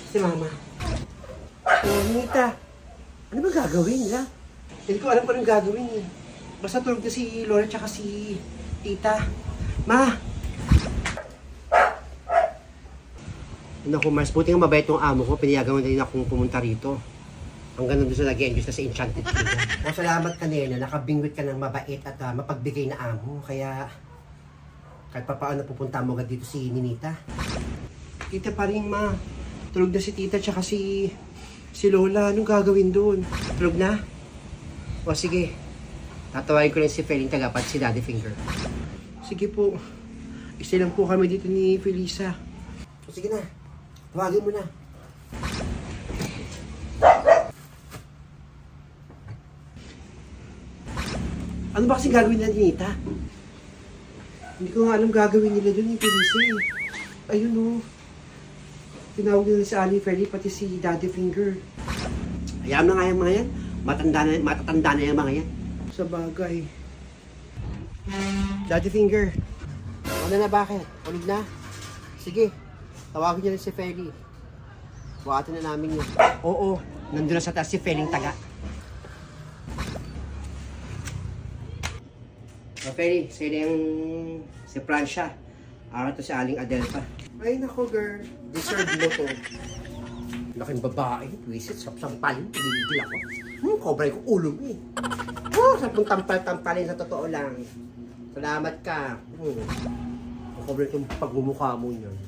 Si Mama. Oh, Nita. Ano ba gagawin nila? Hindi ko alam kung anong gagawin eh. Basta tulog na si Lola tsaka si Tita. Ma! Naku, Mars, buti nga mabait yung amo ko. Pinayagan din akong pumunta rito. Hanggang nandun sa nag-enjoy na sa Enchanted Kingdom. O, salamat ka nila. Nakabingwit ka ng mabait at mapagbigay na amo. Kaya, kahit pa paano pupunta mo agad dito si Ninita. Tita pa rin, Ma. Tulog na si Tita tsaka si Lola. Anong gagawin doon? Tulog na? O, sige. Tatawagin ko rin si Feling Tagapat, si Daddy Finger. Sige po. Isa lang po kami dito ni Felisa. O, sige na. Tawagin mo na. Ano ba kasing gagawin nila, Ninita? Hindi ko nga alam gagawin nila doon yung Felisa eh. Ayun o. Tinawag nila si Annie Ferry, pati si Daddy Finger. Hayaan na nga yung mga yan. Matatanda na yung mga yan. Sa bagay. Daddy Finger. Ano na bakit? Ulog na? Sige. Tawagin niyo rin si Ferry. Buhatin na namin yun. Oo. Nandun na sa taas si Feling Taga. Ferry, sila yung si Francia. Ara to si Aling Adelpa. Ay nako girl, deserve mo to. Laking babae, wisit, sapsampalin, pinigil ako. Kobray ko ulo mo eh. Sapong tampal-tampalin sa totoo lang. Salamat ka. Kobray kong pagmumukha mo yun.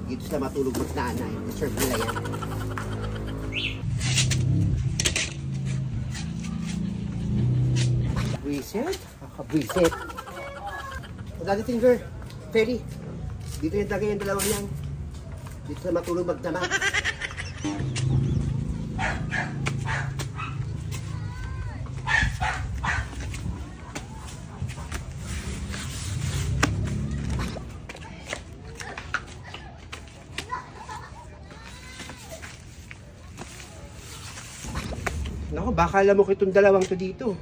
Dito sila matulog mag-nanay. Serve nila yan. Buisit? Kakabwisit. O Daddy Finger, Ferry. Dito yung tagay yung dalawang yan. Dito sila matulog magdama. Naku, baka alam mo ko itong dalawang to dito.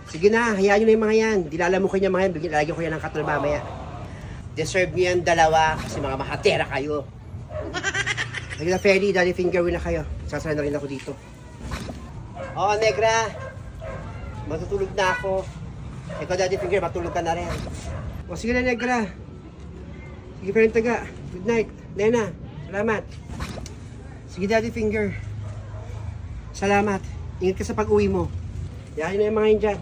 Sige na, hayaan nyo na yung mga yan. Dilala mo ko yung mga yan, lalagyan ko yan ng katol mamaya. Deserve nyo yan dalawa kasi mga mahatera kayo. Sige na, Ferry, Daddy Finger, win na kayo. Sasara na rin ako dito. Oo, Negra. Matutulog na ako. Ikaw, Daddy Finger, matulog ka na rin. O, sige na, Negra. Sige, Ferry Taga. Good night. Lena, salamat. Sige, Daddy Finger. Salamat. Ingat ka sa pag-uwi mo. Yahin na yung mga yun dyan.